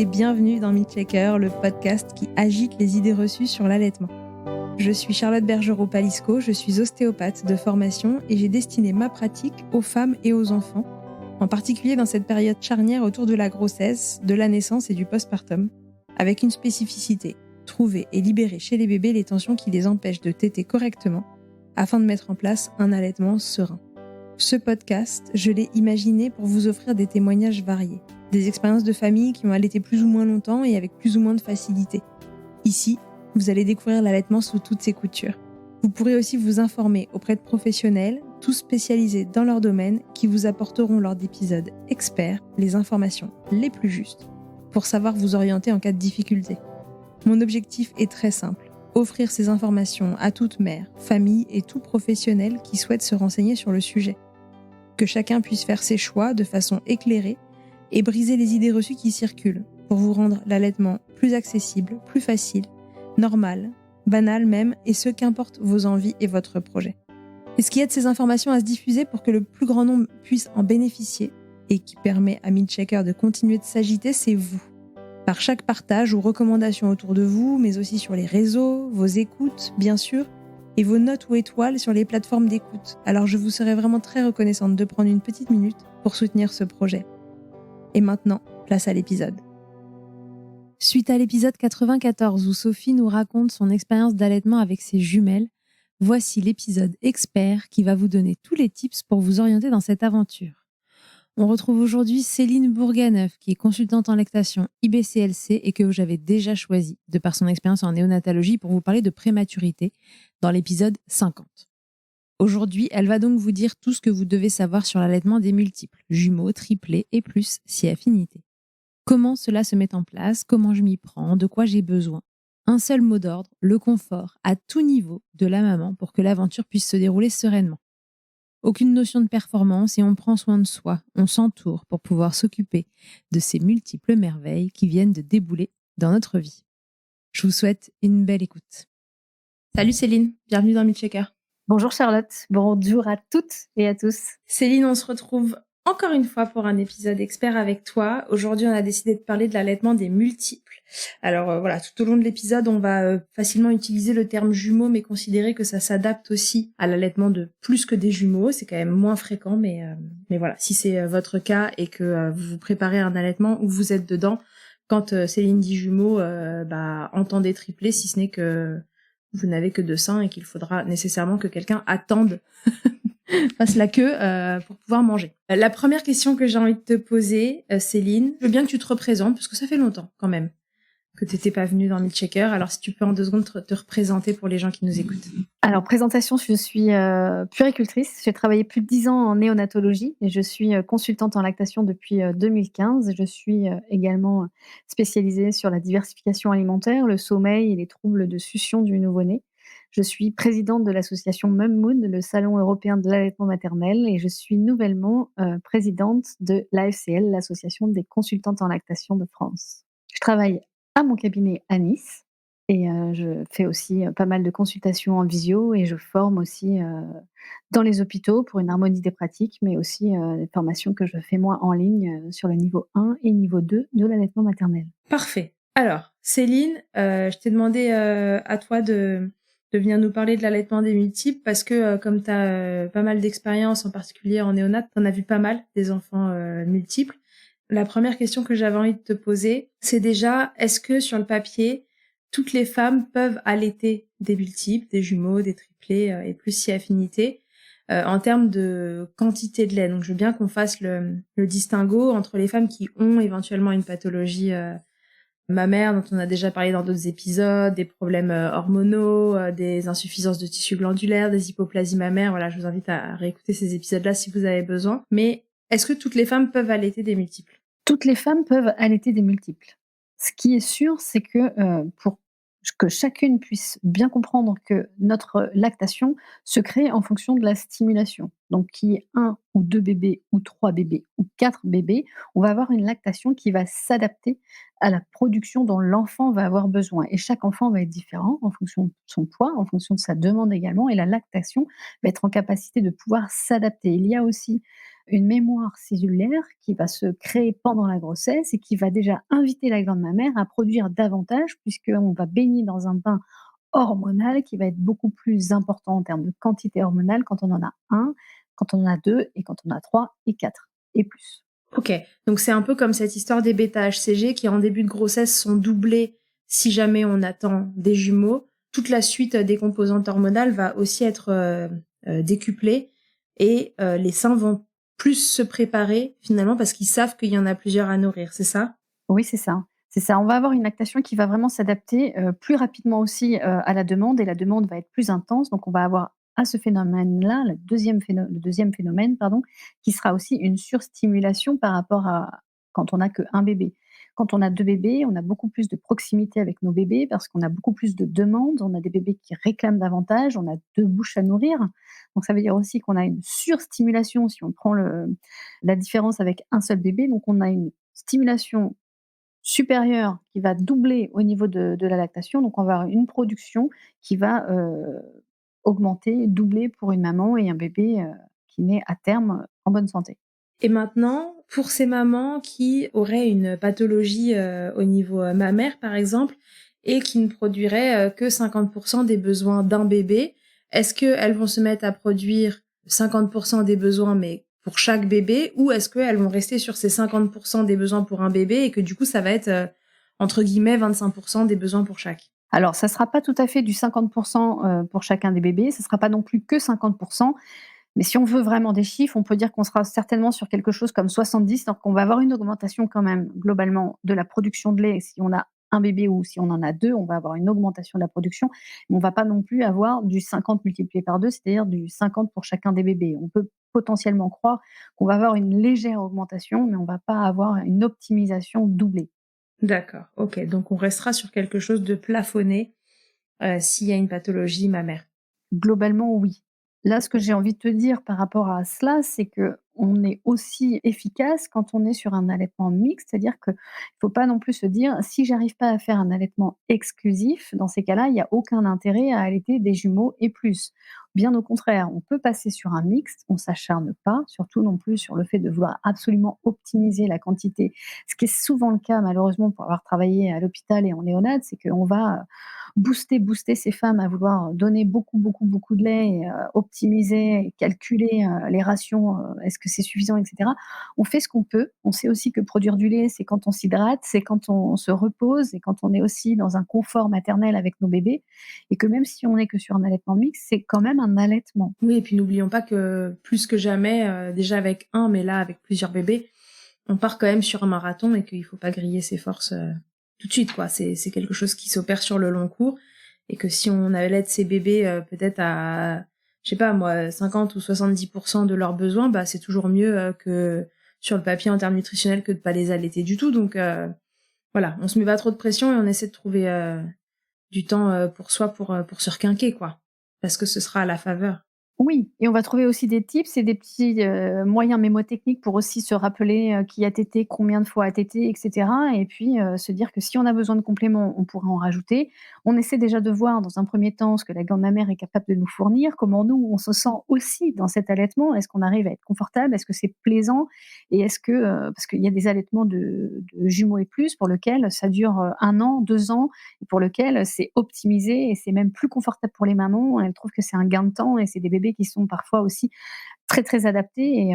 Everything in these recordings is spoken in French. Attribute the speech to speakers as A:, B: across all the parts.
A: et bienvenue dans Milkshaker, le podcast qui agite les idées reçues sur l'allaitement. Je suis Charlotte Bergerot-Palisco, je suis ostéopathe de formation et j'ai destiné ma pratique aux femmes et aux enfants, en particulier dans cette période charnière autour de la grossesse, de la naissance et du postpartum, avec une spécificité, trouver et libérer chez les bébés les tensions qui les empêchent de téter correctement, afin de mettre en place un allaitement serein. Ce podcast, je l'ai imaginé pour vous offrir des témoignages variés, des expériences de familles qui ont allaité plus ou moins longtemps et avec plus ou moins de facilité. Ici, vous allez découvrir l'allaitement sous toutes ses coutures. Vous pourrez aussi vous informer auprès de professionnels, tous spécialisés dans leur domaine, qui vous apporteront lors d'épisodes experts les informations les plus justes pour savoir vous orienter en cas de difficulté. Mon objectif est très simple, offrir ces informations à toute mère, famille et tout professionnel qui souhaite se renseigner sur le sujet. Que chacun puisse faire ses choix de façon éclairée et briser les idées reçues qui circulent pour vous rendre l'allaitement plus accessible, plus facile, normal, banal même, et ce qu'importe vos envies et votre projet. Et ce qui aide ces informations à se diffuser pour que le plus grand nombre puisse en bénéficier et qui permet à Milkshaker de continuer de s'agiter, c'est vous. Par chaque partage ou recommandation autour de vous, mais aussi sur les réseaux, vos écoutes, bien sûr, et vos notes ou étoiles sur les plateformes d'écoute. Alors je vous serais vraiment très reconnaissante de prendre une petite minute pour soutenir ce projet. Et maintenant, place à l'épisode. Suite à l'épisode 94 où Sophie nous raconte son expérience d'allaitement avec ses jumelles, voici l'épisode expert qui va vous donner tous les tips pour vous orienter dans cette aventure. On retrouve aujourd'hui Céline Bourganeuf, qui est consultante en lactation IBCLC et que j'avais déjà choisie de par son expérience en néonatologie pour vous parler de prématurité dans l'épisode 50. Aujourd'hui, elle va donc vous dire tout ce que vous devez savoir sur l'allaitement des multiples, jumeaux, triplés et plus si affinité. Comment cela se met en place, comment je m'y prends, de quoi j'ai besoin. Un seul mot d'ordre, le confort à tout niveau de la maman pour que l'aventure puisse se dérouler sereinement. Aucune notion de performance et on prend soin de soi, on s'entoure pour pouvoir s'occuper de ces multiples merveilles qui viennent de débouler dans notre vie. Je vous souhaite une belle écoute. Salut Céline, bienvenue dans Milkshaker.
B: Bonjour Charlotte, bonjour à toutes et à tous.
A: Céline, on se retrouve encore une fois pour un épisode expert avec toi. Aujourd'hui, on a décidé de parler de l'allaitement des multiples. Alors voilà, tout au long de l'épisode, on va facilement utiliser le terme jumeaux, mais considérer que ça s'adapte aussi à l'allaitement de plus que des jumeaux. C'est quand même moins fréquent, mais voilà, si c'est votre cas et que vous vous préparez à un allaitement ou vous êtes dedans, quand Céline dit jumeaux, entendez triplé, si ce n'est que vous n'avez que 2 seins et qu'il faudra nécessairement que quelqu'un attende fasse la queue pour pouvoir manger. La première question que j'ai envie de te poser, Céline, je veux bien que tu te représentes, parce que ça fait longtemps quand même que tu n'étais pas venue dans Milkshaker. Alors si tu peux en 2 secondes te représenter pour les gens qui nous écoutent.
B: Alors présentation, je suis puéricultrice. J'ai travaillé plus de 10 ans en néonatologie et je suis consultante en lactation depuis 2015. Je suis également spécialisée sur la diversification alimentaire, le sommeil et les troubles de succion du nouveau-né. Je suis présidente de l'association Mummood, le salon européen de l'allaitement maternel, et je suis nouvellement présidente de l'AFCL, l'association des consultantes en lactation de France. Je travaille à mon cabinet à Nice et je fais aussi pas mal de consultations en visio et je forme aussi dans les hôpitaux pour une harmonie des pratiques, mais aussi des formations que je fais moi en ligne sur le niveau 1 et niveau 2 de l'allaitement maternel.
A: Parfait. Alors, Céline, je t'ai demandé à toi de venir nous parler de l'allaitement des multiples parce que comme tu as pas mal d'expérience, en particulier en néonat, tu en as vu pas mal des enfants multiples. La première question que j'avais envie de te poser, c'est déjà, est-ce que sur le papier, toutes les femmes peuvent allaiter des multiples, des jumeaux, des triplés et plus si affinité en termes de quantité de lait? Donc, je veux bien qu'on fasse le distinguo entre les femmes qui ont éventuellement une pathologie mammaire dont on a déjà parlé dans d'autres épisodes, des problèmes hormonaux, des insuffisances de tissu glandulaire, des hypoplasies mammaires. Voilà, je vous invite à réécouter ces épisodes-là si vous avez besoin. Mais est-ce que toutes les femmes peuvent allaiter des multiples?
B: Toutes les femmes peuvent allaiter des multiples. Ce qui est sûr, c'est que pour que chacune puisse bien comprendre que notre lactation se crée en fonction de la stimulation. Donc, qu'il y ait 1 ou 2 bébés ou 3 bébés ou 4 bébés, on va avoir une lactation qui va s'adapter à la production dont l'enfant va avoir besoin. Et chaque enfant va être différent en fonction de son poids, en fonction de sa demande également. Et la lactation va être en capacité de pouvoir s'adapter. Il y a aussi une mémoire cellulaire qui va se créer pendant la grossesse et qui va déjà inviter la glande mammaire à produire davantage puisqu'on va baigner dans un bain hormonal qui va être beaucoup plus important en termes de quantité hormonale quand on en a un, quand on en a 2 et quand on a 3 et 4 et plus.
A: Ok, donc c'est un peu comme cette histoire des bêta-HCG qui en début de grossesse sont doublés si jamais on attend des jumeaux. Toute la suite des composantes hormonales va aussi être décuplée et les seins vont plus se préparer finalement parce qu'ils savent qu'il y en a plusieurs à nourrir, c'est ça?
B: Oui, c'est ça. C'est ça. On va avoir une lactation qui va vraiment s'adapter, plus rapidement aussi, à la demande et la demande va être plus intense. Donc on va avoir à ce phénomène-là, le 2e phénomène, pardon, qui sera aussi une surstimulation par rapport à quand on n'a qu'1 bébé. Quand on a 2 bébés, on a beaucoup plus de proximité avec nos bébés parce qu'on a beaucoup plus de demandes. On a des bébés qui réclament davantage, on a 2 bouches à nourrir. Donc ça veut dire aussi qu'on a une surstimulation si on prend la différence avec un seul bébé. Donc on a une stimulation supérieur qui va doubler au niveau de la lactation. Donc on va avoir une production qui va, augmenter, doubler pour une maman et un bébé, qui naît à terme, en bonne santé.
A: Et maintenant, pour ces mamans qui auraient une pathologie au niveau mammaire, par exemple, et qui ne produiraient que 50% des besoins d'un bébé, est-ce qu'elles vont se mettre à produire 50% des besoins, mais pour chaque bébé, ou est-ce qu'elles vont rester sur ces 50% des besoins pour un bébé et que du coup, ça va être, entre guillemets, 25% des besoins pour chaque?
B: Alors ça sera pas tout à fait du 50 pour chacun des bébés, ça sera pas non plus que 50. Mais si on veut vraiment des chiffres, on peut dire qu'on sera certainement sur quelque chose comme 70, donc on va avoir une augmentation quand même globalement de la production de lait. Si on a un bébé ou si on en a 2, on va avoir une augmentation de la production, mais on va pas non plus avoir du 50 multiplié par 2, c'est-à-dire du 50 pour chacun des bébés. On peut potentiellement croire qu'on va avoir une légère augmentation, mais on va pas avoir une optimisation doublée.
A: D'accord, ok. Donc on restera sur quelque chose de plafonné s'il y a une pathologie mammaire.
B: Globalement, oui. Là, ce que j'ai envie de te dire par rapport à cela, c'est qu'on est aussi efficace quand on est sur un allaitement mixte. C'est-à-dire qu'il ne faut pas non plus se dire: «Si j'arrive pas à faire un allaitement exclusif, dans ces cas-là, il y a aucun intérêt à allaiter des jumeaux et plus». Bien au contraire, on peut passer sur un mixte, on s'acharne pas, surtout non plus sur le fait de vouloir absolument optimiser la quantité. Ce qui est souvent le cas malheureusement pour avoir travaillé à l'hôpital et en néonate, c'est qu'on va, booster ces femmes à vouloir donner beaucoup, beaucoup, beaucoup de lait et optimiser et calculer, les rations, est-ce que c'est suffisant et cetera. On fait ce qu'on peut. On sait aussi que produire du lait, c'est quand on s'hydrate, c'est quand on se repose et quand on est aussi dans un confort maternel avec nos bébés et que même si on n'est que sur un allaitement mixte, c'est quand même un allaitement.
A: Oui, et puis n'oublions pas que plus que jamais, déjà avec un, mais là avec plusieurs bébés, on part quand même sur un marathon et qu'il faut pas griller ses forces tout de suite, quoi. C'est quelque chose qui s'opère sur le long cours et que si on allait ses bébés peut-être à, je sais pas moi, 50 ou 70% de leurs besoins, bah c'est toujours mieux que sur le papier en termes nutritionnels que de pas les allaiter du tout. Donc voilà, on se met pas trop de pression et on essaie de trouver du temps pour soi pour se requinquer, quoi, parce que ce sera à la faveur.
B: Oui, et on va trouver aussi des tips et des petits, moyens mémotechniques pour aussi se rappeler, qui a tété, combien de fois a tété et cetera et puis, se dire que si on a besoin de compléments, on pourra en rajouter. On essaie déjà de voir dans un premier temps ce que la glande mammaire est capable de nous fournir, comment nous, on se sent aussi dans cet allaitement. Est-ce qu'on arrive à être confortable? Est-ce que c'est plaisant? Et est-ce que, parce qu'il y a des allaitements de jumeaux et plus pour lequel ça dure, 1 an, 2 ans et pour lequel c'est optimisé et c'est même plus confortable pour les mamans. Elles trouvent que c'est un gain de temps et c'est des bébés qui sont parfois aussi très, très adaptés et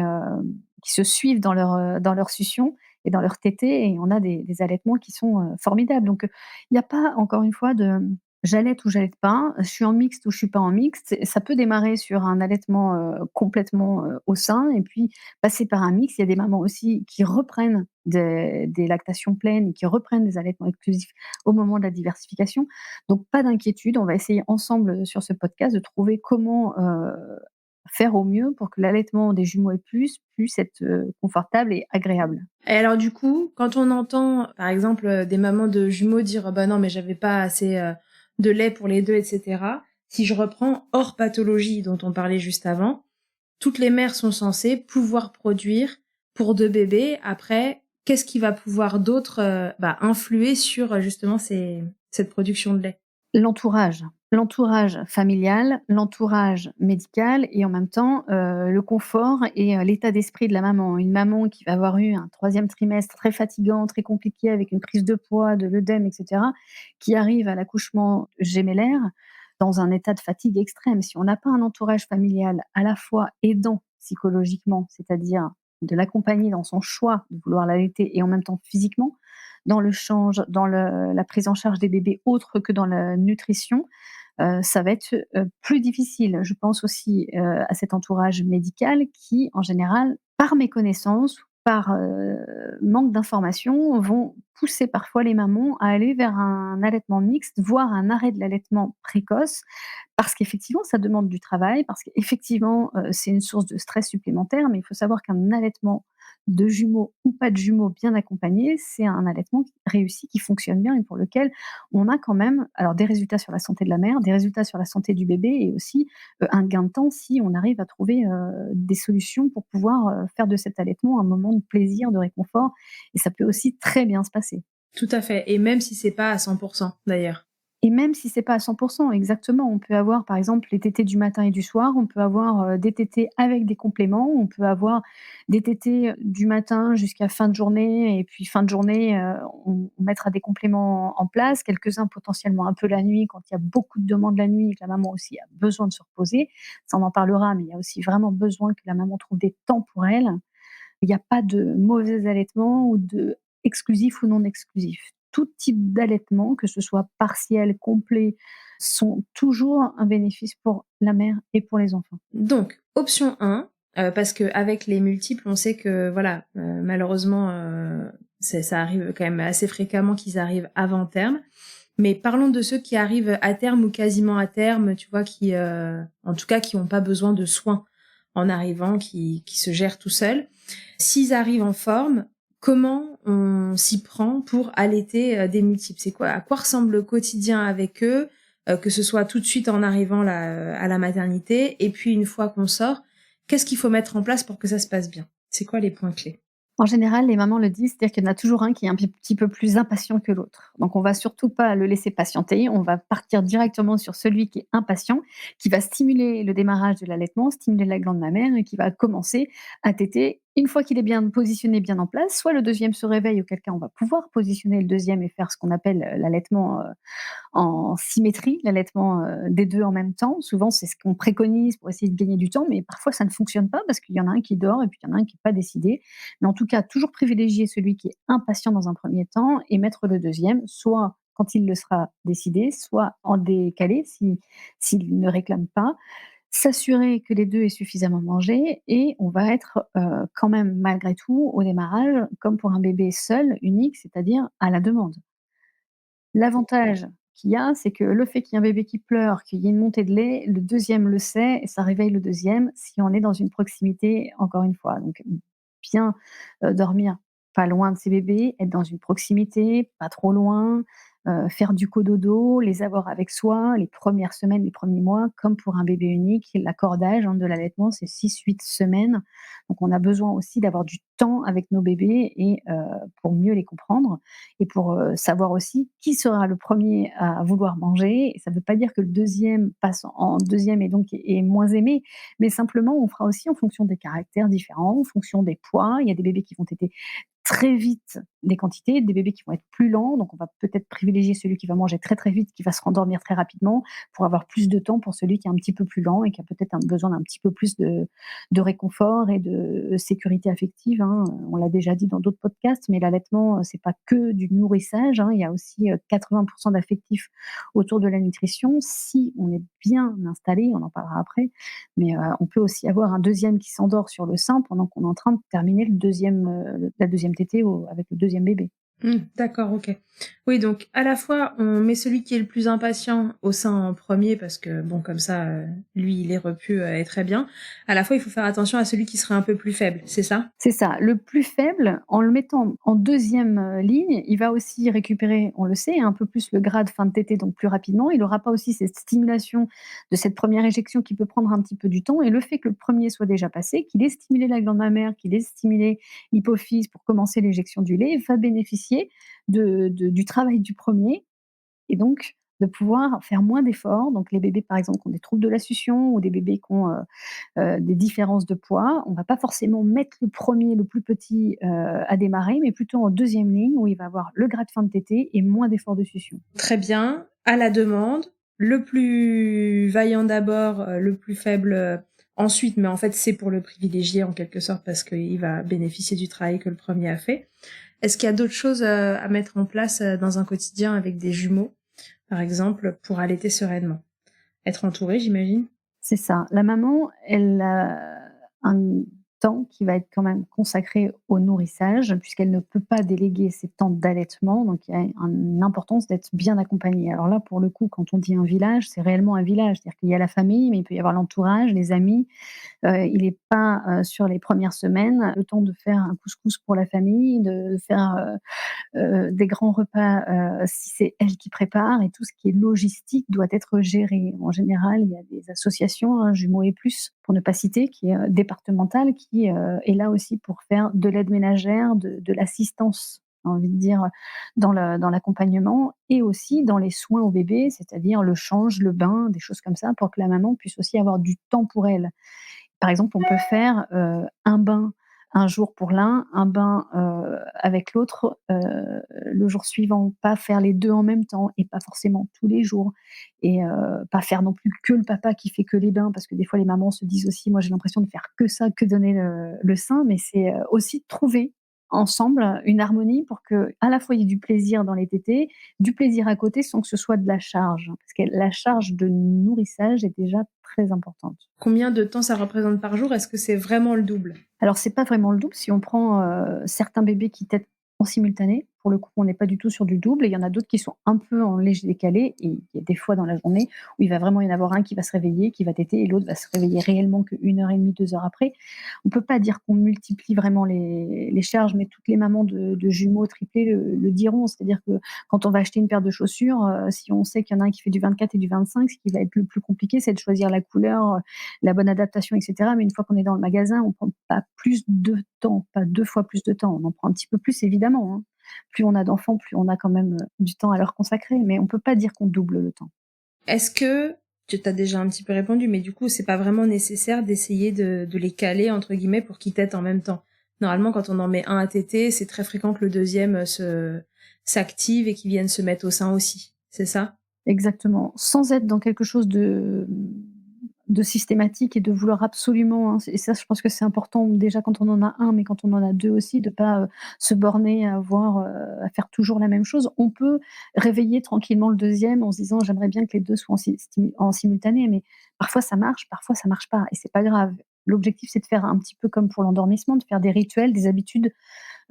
B: qui se suivent dans leur succion et dans leur tétée et on a des allaitements qui sont, formidables. Donc, il n'y a pas encore une fois de j'allaite ou j'allaite pas, je suis en mixte ou je suis pas en mixte. Ça peut démarrer sur un allaitement, complètement, au sein et puis passer par un mix. Il y a des mamans aussi qui reprennent des lactations pleines et qui reprennent des allaitements exclusifs au moment de la diversification. Donc pas d'inquiétude, on va essayer ensemble, sur ce podcast de trouver comment, faire au mieux pour que l'allaitement des jumeaux et plus puisse être, confortable et agréable.
A: Et alors du coup, quand on entend, par exemple, des mamans de jumeaux dire: «Ah bah non, mais j'avais pas assez, de lait pour les 2, et cetera». Si je reprends hors pathologie dont on parlait juste avant, toutes les mères sont censées pouvoir produire pour 2 bébés. Après, qu'est-ce qui va pouvoir d'autre, influer sur, justement cette production de lait?
B: L'entourage. L'entourage familial, l'entourage médical et en même temps, le confort et l'état d'esprit de la maman. Une maman qui va avoir eu un troisième trimestre très fatigant, très compliqué avec une prise de poids, de l'œdème et cetera, qui arrive à l'accouchement gémellaire dans un état de fatigue extrême. Si on n'a pas un entourage familial à la fois aidant psychologiquement, c'est-à-dire de l'accompagner dans son choix de vouloir l'allaiter et en même temps physiquement, dans le change, dans la prise en charge des bébés autre que dans la nutrition, ça va être, plus difficile. Je pense aussi, à cet entourage médical qui, en général, par méconnaissance, par, manque d'information, vont pousser parfois les mamans à aller vers un allaitement mixte, voire un arrêt de l'allaitement précoce. Parce qu'effectivement, ça demande du travail, parce qu'effectivement, c'est une source de stress supplémentaire, mais il faut savoir qu'un allaitement de jumeaux ou pas de jumeaux bien accompagné, c'est un allaitement qui réussi, qui fonctionne bien et pour lequel on a quand même alors des résultats sur la santé de la mère, des résultats sur la santé du bébé et aussi, un gain de temps si on arrive à trouver, des solutions pour pouvoir, faire de cet allaitement un moment de plaisir, de réconfort et ça peut aussi très bien se passer.
A: Tout à fait, et même si c'est pas à 100 d'ailleurs.
B: Et même si c'est pas à 100 exactement. On peut avoir, par exemple, les tétés du matin et du soir, on peut avoir, des tétés avec des compléments, on peut avoir des tétés, du matin jusqu'à fin de journée et puis fin de journée, on mettra des compléments en place, quelques-uns potentiellement un peu la nuit quand il y a beaucoup de demandes la nuit et que la maman aussi a besoin de se reposer. Ça, on en parlera, mais il y a aussi vraiment besoin que la maman trouve des temps pour elle. Il n'y a pas de mauvais allaitement ou de exclusif ou non exclusif. Tout type d'allaitement, que ce soit partiel, complet, sont toujours un bénéfice pour la mère et pour les enfants.
A: Donc, option 1, parce qu'avec les multiples, on sait que voilà, malheureusement, ça arrive quand même assez fréquemment qu'ils arrivent avant terme. Mais parlons de ceux qui arrivent à terme ou quasiment à terme, tu vois, qui, en tout cas, qui ont pas besoin de soins en arrivant, qui se gèrent tout seuls. S'ils arrivent en forme, comment on s'y prend pour allaiter, des multiples? C'est quoi, à quoi ressemble le quotidien avec eux? Que ce soit tout de suite en arrivant là, à la maternité et puis une fois qu'on sort, qu'est-ce qu'il faut mettre en place pour que ça se passe bien? C'est quoi les points clés?
B: En général, les mamans le disent, c'est-à-dire qu'il y en a toujours un qui est un petit peu plus impatient que l'autre. Donc on va surtout pas le laisser patienter, on va partir directement sur celui qui est impatient, qui va stimuler le démarrage de l'allaitement, stimuler la glande mammaire et qui va commencer à téter. Une fois qu'il est bien positionné, bien en place, soit le deuxième se réveille, auquel cas on va pouvoir positionner le deuxième et faire ce qu'on appelle l'allaitement en symétrie, l'allaitement, des 2 en même temps. Souvent, c'est ce qu'on préconise pour essayer de gagner du temps, mais parfois ça ne fonctionne pas parce qu'il y en a un qui dort et puis il y en a un qui est pas décidé. Mais en tout cas, toujours privilégier celui qui est impatient dans un premier temps et mettre le deuxième, soit quand il le sera décidé, soit en décalé s'il ne réclame pas. S'assurer que les 2 aient suffisamment mangé et on va être, quand même malgré tout au démarrage, comme pour un bébé seul, unique, c'est-à-dire à la demande. L'avantage qu'il y a, c'est que le fait qu'il y ait un bébé qui pleure, qu'il y ait une montée de lait, le deuxième le sait et ça réveille le deuxième si on est dans une proximité, encore une fois. Donc bien, dormir pas loin de ses bébés, être dans une proximité, pas trop loin, faire du cododo, les avoir avec soi les premières semaines, les premiers mois, comme pour un bébé unique. L'accordage, hein, de l'allaitement, c'est 6-8 semaines. Donc on a besoin aussi d'avoir du temps avec nos bébés et pour mieux les comprendre et pour, savoir aussi qui sera le premier à vouloir manger et ça ne veut pas dire que le deuxième passe en deuxième et donc est moins aimé, mais simplement on fera aussi en fonction des caractères différents, en fonction des poids. Il y a des bébés qui vont téter très vite des quantités, des bébés qui vont être plus lents, donc on va peut-être privilégier celui qui va manger très, très vite, qui va se rendormir très rapidement pour avoir plus de temps pour celui qui est un petit peu plus lent et qui a peut-être un besoin d'un petit peu plus de réconfort et de sécurité affective, hein. On l'a déjà dit dans d'autres podcasts, mais l'allaitement, c'est pas que du nourrissage, hein. Il y a aussi, 80 d'affectif autour de la nutrition. Si on est bien installé, on en parlera après, mais on peut aussi avoir un deuxième qui s'endort sur le sein pendant qu'on est en train de terminer la deuxième tétée avec le deuxième bébé.
A: D'accord, OK. Oui, donc à la fois, on met celui qui est le plus impatient au sein en premier parce que bon, comme ça, lui, il est repu, et très bien. À la fois, il faut faire attention à celui qui serait un peu plus faible, c'est ça?
B: C'est ça, le plus faible, en le mettant en deuxième ligne, il va aussi récupérer, on le sait, un peu plus le gras de fin de tétée, donc plus rapidement. Il aura pas aussi cette stimulation de cette première éjection qui peut prendre un petit peu du temps et le fait que le premier soit déjà passé, qu'il ait stimulé la glande mammaire, qu'il ait stimulé l'hypophyse pour commencer l'éjection du lait, va bénéficier du travail du premier et donc de pouvoir faire moins d'efforts. Donc les bébés, par exemple, qui ont des troubles de la succion ou des bébés qui ont, des différences de poids, on va pas forcément mettre le premier, le plus petit, à démarrer, mais plutôt en deuxième ligne où il va avoir le gras de fin de tétée et moins d'efforts de succion.
A: Très bien, à la demande, le plus vaillant d'abord, le plus faible ensuite, mais en fait c'est pour le privilégier en quelque sorte parce qu'il va bénéficier du travail que le premier a fait. Est-ce qu'il y a d'autres choses à mettre en place dans un quotidien avec des jumeaux, par exemple, pour allaiter sereinement? Être entouré, j'imagine?
B: C'est ça. La maman, elle a un temps qui va être quand même consacré au nourrissage, puisqu'elle ne peut pas déléguer ses temps d'allaitement, donc il y a une importance d'être bien accompagnée. Alors là, pour le coup, quand on dit un village, c'est réellement un village, c'est-à-dire qu'il y a la famille, mais il peut y avoir l'entourage, les amis. Il est pas, sur les premières semaines, le temps de faire un couscous pour la famille, de faire, des grands repas, si c'est elle qui prépare, et tout ce qui est logistique doit être géré. En général, il y a des associations, hein, Jumeaux et Plus, pour ne pas citer, qui est, départementale, qui, est là aussi pour faire de l'aide ménagère, de l'assistance, j'ai envie de dire, dans l'accompagnement et aussi dans les soins au bébé, c'est-à-dire le change, le bain, des choses comme ça, pour que la maman puisse aussi avoir du temps pour elle. Par exemple, on peut faire, un bain un jour pour l'un, un bain, avec l'autre, le jour suivant. Pas faire les 2 en même temps et pas forcément tous les jours, et pas faire non plus que le papa qui fait que les bains, parce que des fois les mamans se disent aussi: «Moi j'ai l'impression de faire que ça, que donner le sein», mais c'est, aussi trouver ensemble une harmonie pour que à la fois il y ait du plaisir dans les tétés, du plaisir à côté sans que ce soit de la charge. Parce que la charge de nourrissage est déjà très importante.
A: Combien de temps ça représente par jour? Est-ce que c'est vraiment le double?
B: Alors c'est pas vraiment le double. Si on prend, certains bébés qui tètent en simultané, pour le coup, on n'est pas du tout sur du double, et il y en a d'autres qui sont un peu en léger décalé, et il y a des fois dans la journée où il va vraiment y en avoir un qui va se réveiller, qui va téter, et l'autre va se réveiller réellement qu'1 heure et demie, 2 heures après. On peut pas dire qu'on multiplie vraiment les charges, mais toutes les mamans de jumeaux triplés le diront. C'est-à-dire que quand on va acheter une paire de chaussures, si on sait qu'il y en a un qui fait du 24 et du 25, ce qui va être le plus compliqué, c'est de choisir la couleur, la bonne adaptation, et cetera. Mais une fois qu'on est dans le magasin, on prend pas plus de temps, pas 2 fois plus de temps. On en prend un petit peu plus évidemment, hein. Plus on a d'enfants, plus on a quand même, du temps à leur consacrer, mais on peut pas dire qu'on double le temps.
A: Est-ce que tu t'as déjà un petit peu répondu, mais du coup, c'est pas vraiment nécessaire d'essayer de les caler entre guillemets pour qu'ils tètent en même temps. Normalement, quand on en met un à téter, c'est très fréquent que le deuxième se s'active et qu'il vienne se mettre au sein aussi. C'est ça?
B: Exactement, sans être dans quelque chose de systématique et de vouloir absolument, hein, et ça, je pense que c'est important déjà quand on en a un, mais quand on en a 2 aussi, de pas, se borner à avoir, à faire toujours la même chose. On peut réveiller tranquillement le deuxième en se disant: «J'aimerais bien que les 2 soient en simultané», mais parfois ça marche pas, et c'est pas grave. L'objectif, c'est de faire un petit peu comme pour l'endormissement, de faire des rituels, des habitudes,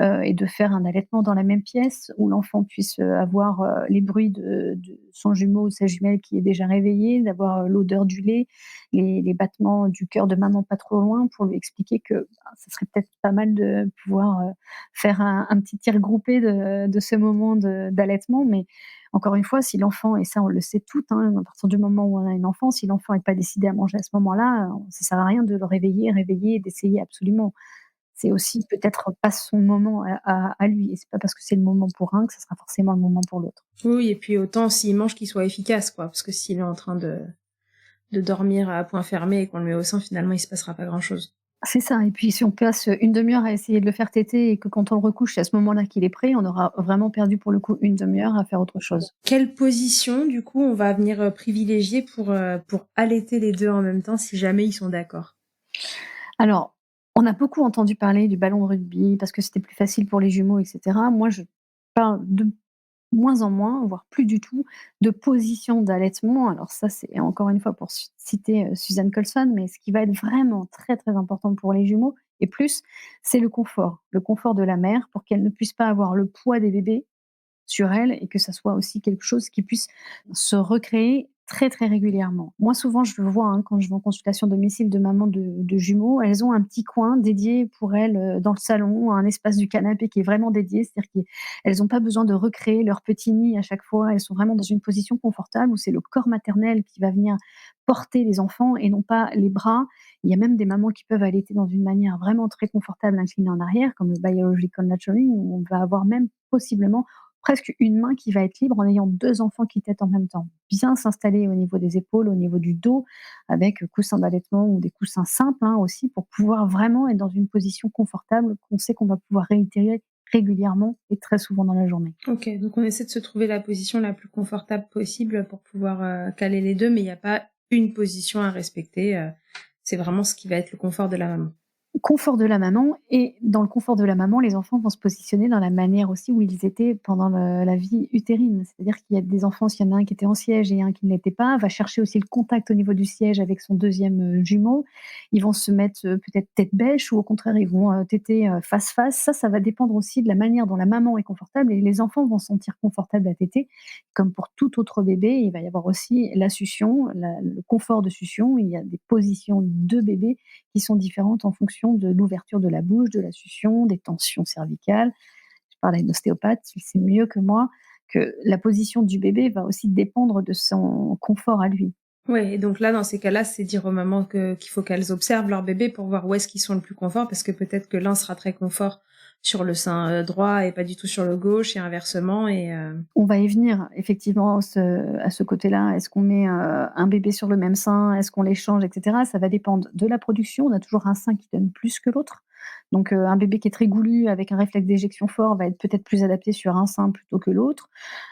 B: et de faire un allaitement dans la même pièce où l'enfant puisse, avoir, les bruits de son jumeau ou sa jumelle qui est déjà réveillée, d'avoir, l'odeur du lait, les battements du cœur de maman pas trop loin, pour lui expliquer que, bah, ça serait peut-être pas mal de pouvoir, faire un petit tir groupé de ce moment d'allaitement. Mais encore une fois, si l'enfant, et ça on le sait toutes, hein, à partir du moment où on a un enfant, si l'enfant n'est pas décidé à manger à ce moment-là, ça sert à rien de le réveiller et d'essayer absolument. C'est aussi peut-être pas son moment à lui, et c'est pas parce que c'est le moment pour un que ça sera forcément le moment pour l'autre.
A: Oui, et puis autant s'il mange qu'il soit efficace, quoi, parce que s'il est en train de dormir à point fermé et qu'on le met au sein, finalement, il se passera pas grand-chose.
B: C'est ça, et puis si on passe une demi-heure à essayer de le faire téter et que quand on le recouche, c'est à ce moment-là qu'il est prêt, on aura vraiment perdu pour le coup une demi-heure à faire autre chose.
A: Quelle position, du coup, on va venir privilégier pour allaiter les deux en même temps si jamais ils sont d'accord?
B: Alors, on a beaucoup entendu parler du ballon de rugby parce que c'était plus facile pour les jumeaux, et cetera. Moi, je parle de moins en moins, voire plus du tout, de position d'allaitement. Alors ça, c'est encore une fois pour citer, Suzanne Colson, mais ce qui va être vraiment très, très important pour les jumeaux et plus, c'est le confort. Le confort de la mère pour qu'elle ne puisse pas avoir le poids des bébés sur elle, et que ça soit aussi quelque chose qui puisse se recréer très, très régulièrement. Moi, souvent, je le vois, hein, quand je vais en consultation domicile de mamans de jumeaux, elles ont un petit coin dédié pour elles, dans le salon, un espace du canapé qui est vraiment dédié. C'est-à-dire qu'elles ont pas besoin de recréer leur petit nid à chaque fois. Elles sont vraiment dans une position confortable où c'est le corps maternel qui va venir porter les enfants et non pas les bras. Il y a même des mamans qui peuvent allaiter dans une manière vraiment très confortable, inclinée en arrière, comme le biological nurturing, où on va avoir même possiblement presque une main qui va être libre en ayant 2 enfants qui tètent en même temps. Bien s'installer au niveau des épaules, au niveau du dos, avec coussin d'allaitement ou des coussins simples, hein, aussi, pour pouvoir vraiment être dans une position confortable qu'on sait qu'on va pouvoir réitérer régulièrement et très souvent dans la journée.
A: OK, donc on essaie de se trouver la position la plus confortable possible pour pouvoir, caler les 2, mais il y a pas une position à respecter, c'est vraiment ce qui va être le confort de la maman.
B: Confort de la maman, et dans le confort de la maman, les enfants vont se positionner dans la manière aussi où ils étaient pendant la vie utérine. C'est-à-dire qu'il y a des enfants, s'il y en a un qui était en siège et un qui ne l'était pas, va chercher aussi le contact au niveau du siège avec son deuxième jumeau. Ils vont se mettre peut-être tête bêche, ou au contraire, ils vont téter face-face. Ça va dépendre aussi de la manière dont la maman est confortable, et les enfants vont se sentir confortables à téter. Comme pour tout autre bébé, il va y avoir aussi la succion, le confort de succion. Il y a des positions de bébé qui sont différentes en fonction de l'ouverture de la bouche, de la succion, des tensions cervicales. Je parle à une ostéopathe, il sait mieux que moi que la position du bébé va aussi dépendre de son confort à lui.
A: Ouais, et donc là, dans ces cas-là, c'est dire aux mamans qu'il faut qu'elles observent leur bébé pour voir où est-ce qu'ils sont le plus confort, parce que peut-être que l'un sera très confort sur le sein, droit et pas du tout sur le gauche et inversement
B: On va y venir effectivement à ce côté-là. Est-ce qu'on met un bébé sur le même sein? Est-ce qu'on l'échange, et cetera? Ça va dépendre de la production. On a toujours un sein qui donne plus que l'autre. Donc un bébé qui est très goulu avec un réflexe d'éjection fort va être peut-être plus adapté sur un sein plutôt que l'autre.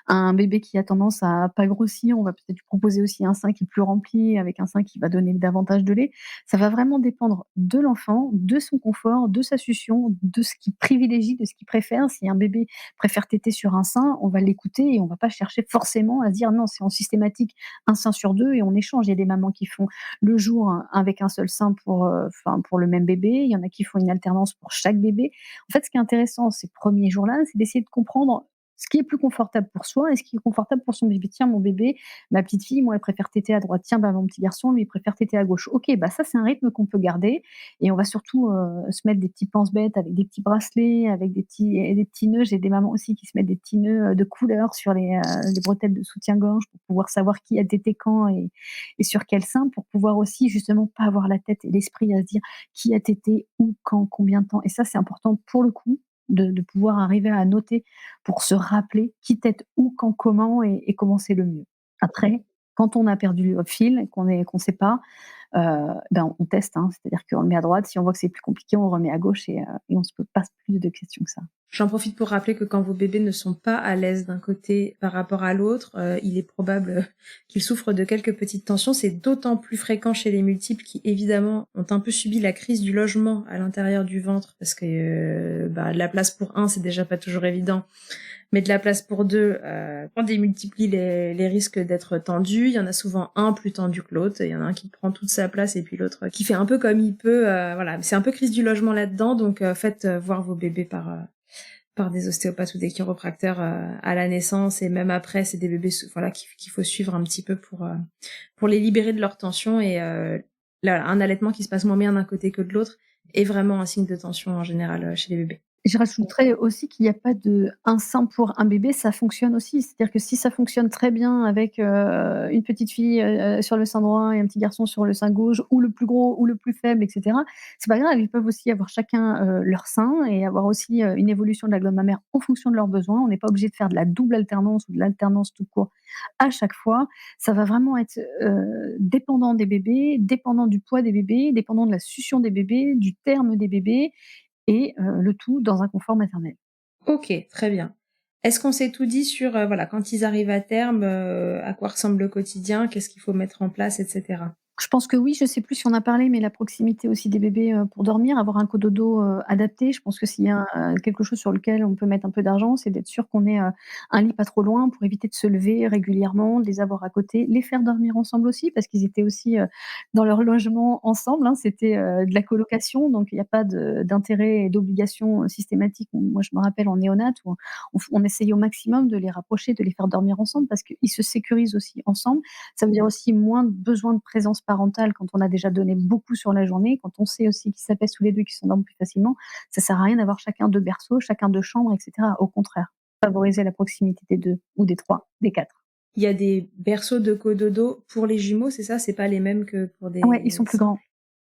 B: Un bébé qui a tendance à pas grossir, on va peut-être lui proposer aussi un sein qui est plus rempli, avec un sein qui va donner davantage de lait. Ça va vraiment dépendre de l'enfant, de son confort, de sa succion, de ce qu'il privilégie, de ce qu'il préfère. Si un bébé préfère téter sur un sein, on va l'écouter et on va pas chercher forcément à se dire: «Non, c'est en systématique un sein sur 2 et on échange». Il y a des mamans qui font le jour avec un seul sein pour le même bébé. Il y en a qui font une alternance pour chaque bébé. En fait, ce qui est intéressant ces premiers jours-là, c'est d'essayer de comprendre ce qui est plus confortable pour soi et ce qui est confortable pour son bébé. Tiens, mon bébé, ma petite fille, moi, elle préfère téter à droite. Tiens, bah, mon petit garçon, lui, il préfère téter à gauche. OK, bah, ça, c'est un rythme qu'on peut garder, et on va surtout se mettre des petits pense-bêtes avec des petits bracelets, avec des petits nœuds. J'ai des mamans aussi qui se mettent des petits nœuds de couleur sur les bretelles de soutien-gorge pour pouvoir savoir qui a tété quand et sur quel sein, pour pouvoir aussi justement pas avoir la tête et l'esprit à se dire qui a tété, où, quand, combien de temps. Et ça, c'est important pour le coup de pouvoir arriver à noter pour se rappeler qui tète où, quand, comment, et comment c'est le mieux. Après, quand on a perdu le fil, qu'on sait pas, ben, on teste, hein. C'est-à-dire qu'on le met à droite, si on voit que c'est plus compliqué, on le remet à gauche, et on se pose pas plus de questions que ça.
A: j'en profite pour rappeler que quand vos bébés ne sont pas à l'aise d'un côté par rapport à l'autre, il est probable qu'ils souffrent de quelques petites tensions. C'est d'autant plus fréquent chez les multiples qui, évidemment, ont un peu subi la crise du logement à l'intérieur du ventre parce que de la place pour un, c'est déjà pas toujours évident. Mais de la place pour deux, on démultiplie les risques d'être tendus. Il y en a souvent un plus tendu que l'autre. Il y en a un qui prend toute sa place et puis l'autre qui fait un peu comme il peut. Voilà, c'est un peu crise du logement là-dedans. Donc faites voir vos bébés par des ostéopathes ou des chiropracteurs à la naissance, et même après, c'est des bébés voilà qu'il faut suivre un petit peu pour les libérer de leur tension, et là, un allaitement qui se passe moins bien d'un côté que de l'autre est vraiment un signe de tension en général chez les bébés.
B: Je rajouterais aussi qu'il n'y a pas de un sein pour un bébé, ça fonctionne aussi. C'est-à-dire que si ça fonctionne très bien avec une petite fille sur le sein droit et un petit garçon sur le sein gauche, ou le plus gros ou le plus faible, et cetera, c'est pas grave. Ils peuvent aussi avoir chacun leur sein, et avoir aussi une évolution de la glande mammaire en fonction de leurs besoins. On n'est pas obligé de faire de la double alternance ou de l'alternance tout court à chaque fois. Ça va vraiment être dépendant des bébés, dépendant du poids des bébés, dépendant de la succion des bébés, du terme des bébés, et le tout dans un confort maternel.
A: OK, très bien. Est-ce qu'on s'est tout dit sur, voilà, quand ils arrivent à terme, à quoi ressemble le quotidien? Qu'est-ce qu'il faut mettre en place et cetera?
B: Je pense que oui, je sais plus si on a parlé, mais la proximité aussi des bébés, pour dormir, avoir un cododo adapté. Je pense que s'il y a quelque chose sur lequel on peut mettre un peu d'argent, c'est d'être sûr qu'on ait un lit pas trop loin pour éviter de se lever régulièrement, de les avoir à côté, les faire dormir ensemble aussi, parce qu'ils étaient aussi dans leur logement ensemble, hein. C'était de la colocation, donc il y a pas d'intérêt et d'obligation systématique. Moi, je me rappelle en néonat où on essayait au maximum de les rapprocher, de les faire dormir ensemble, parce qu'ils se sécurisent aussi ensemble. Ça veut dire aussi moins de besoin de présence parentale quand on a déjà donné beaucoup sur la journée, quand on sait aussi qu'ils s'apaisent tous les 2 et qu'ils s'endorment plus facilement. Ça sert à rien d'avoir chacun 2 berceaux, chacun 2 chambres, et cetera. Au contraire, favoriser la proximité des 2 ou des 3, des 4.
A: Il y a des berceaux de cododo pour les jumeaux, c'est ça? C'est pas les mêmes que pour
B: Ouais, ils sont
A: des
B: plus
A: simples?
B: grands.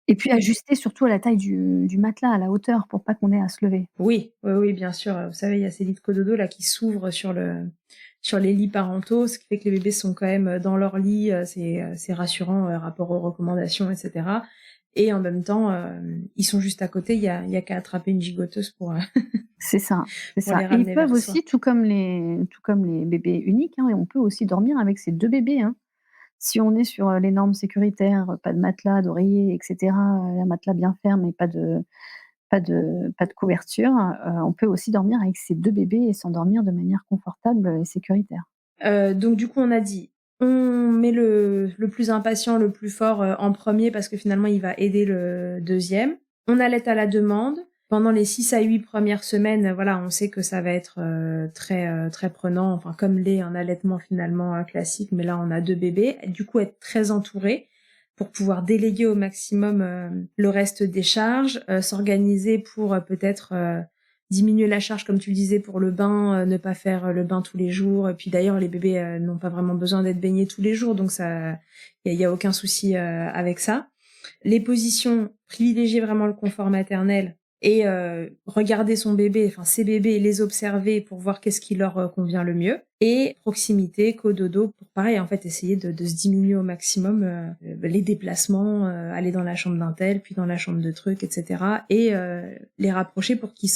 B: Et puis ajuster surtout à la taille du matelas, à la hauteur pour pas qu'on ait à se lever.
A: Oui, oui, oui, bien sûr. Vous savez, il y a ces lits de cododo là qui s'ouvrent sur les lits parentaux, ce qui fait que les bébés sont quand même dans leur lit. C'est rassurant rapport aux recommandations, etc. Et en même temps, ils sont juste à côté. Il y a qu'à attraper une gigoteuse
B: C'est ça, c'est
A: pour
B: ça.
A: les
B: Et ils
A: ramener
B: peuvent
A: vers soi.
B: aussi, tout comme les bébés uniques, hein, et on peut aussi dormir avec ces 2 bébés, hein. Si on est sur, les normes sécuritaires, pas de matelas, d'oreiller et cetera, un matelas bien ferme et pas de couverture, on peut aussi dormir avec ces 2 bébés et s'endormir de manière confortable et sécuritaire.
A: Donc du coup, on a dit, on met le plus impatient, le plus fort, en premier parce que finalement, il va aider le deuxième. On allaite à la demande. Pendant les 6 à 8 premières semaines, voilà, on sait que ça va être très prenant, enfin comme l'est un allaitement finalement classique, mais là on a 2 bébés. Du coup, être très entouré pour pouvoir déléguer au maximum le reste des charges, s'organiser pour peut-être diminuer la charge, comme tu le disais, pour le bain, ne pas faire le bain tous les jours. Et puis d'ailleurs, les bébés n'ont pas vraiment besoin d'être baignés tous les jours, donc ça, il y a aucun souci avec ça. Les positions, privilégier vraiment le confort maternel et regarder son bébé, enfin ses bébés, et les observer pour voir qu'est-ce qui leur convient le mieux. Et proximité, cododo, pour pareil en fait essayer de se diminuer au maximum les déplacements, aller dans la chambre d'un tel, puis dans la chambre de truc, etc. Et les rapprocher pour qu'ils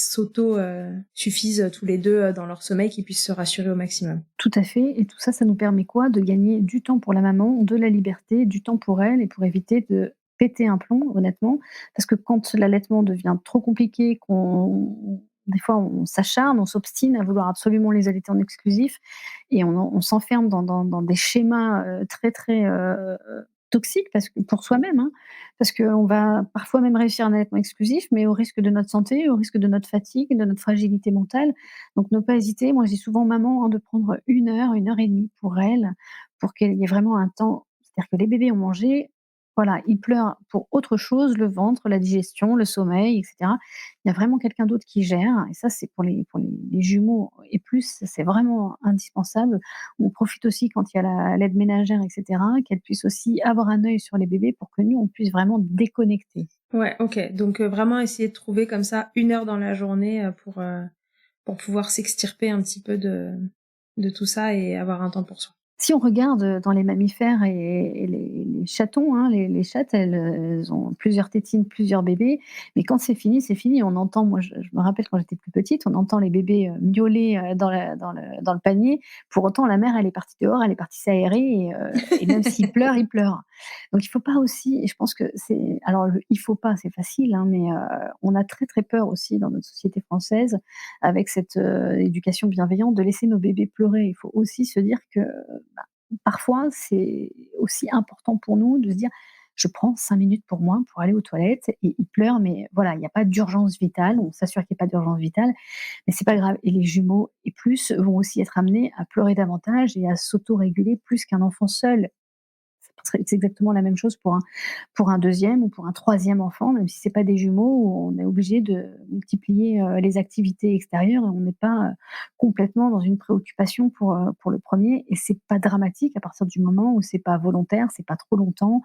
A: suffisent tous les deux dans leur sommeil, qu'ils puissent se rassurer au maximum.
B: Tout à fait, et tout ça, ça nous permet quoi? De gagner du temps pour la maman, de la liberté, du temps pour elle et pour éviter de péter un plomb, honnêtement. Parce que quand l'allaitement devient trop compliqué, qu'on des fois on s'acharne, on s'obstine à vouloir absolument les allaiter en exclusif et on s'enferme dans des schémas, très, très, toxiques parce que pour soi-même, hein. Parce qu'on va parfois même réussir un allaitement exclusif, mais au risque de notre santé, au risque de notre fatigue, de notre fragilité mentale. Donc ne pas hésiter, moi je dis souvent aux mamans, hein, de prendre 1 heure et demie pour elles, pour qu'il y ait vraiment un temps, c'est-à-dire que les bébés ont mangé, voilà, ils pleurent pour autre chose, le ventre, la digestion, le sommeil et cetera. Il y a vraiment quelqu'un d'autre qui gère et ça c'est pour les jumeaux et plus, c'est vraiment indispensable. On profite aussi quand il y a la l'aide ménagère et cetera, qu'elle puisse aussi avoir un œil sur les bébés pour que nous, on puisse vraiment déconnecter.
A: Ouais, ok. Donc vraiment essayer de trouver comme ça 1 heure dans la journée pour pouvoir s'extirper un petit peu de tout ça et avoir un temps pour soi.
B: Si on regarde, dans les mammifères et les chatons, hein, les chattes, elles ont plusieurs tétines, plusieurs bébés, mais quand c'est fini, c'est fini. On entend, moi je me rappelle quand j'étais plus petite, on entend les bébés, miauler, dans le panier. Pour autant, la mère, elle est partie dehors, elle est partie s'aérer et même s'ils pleurent, ils pleurent. Donc il faut pas aussi, et je pense que c'est alors le «il faut pas», c'est facile, hein, mais on a très, très peur aussi dans notre société française avec cette, éducation bienveillante de laisser nos bébés pleurer. Il faut aussi se dire que parfois, c'est aussi important pour nous de se dire: «Je prends 5 minutes pour moi, pour aller aux toilettes», et il pleure, mais voilà, il y a pas d'urgence vitale. On s'assure qu'il y a pas d'urgence vitale, mais c'est pas grave, et les jumeaux et plus vont aussi être amenés à pleurer davantage et à s'autoréguler plus qu'un enfant seul. C'est exactement la même chose pour un 2e ou pour un 3e enfant, même si c'est pas des jumeaux, où on est obligé de multiplier, les activités extérieures et on n'est pas, complètement dans une préoccupation pour le premier, et c'est pas dramatique à partir du moment où c'est pas volontaire, c'est pas trop longtemps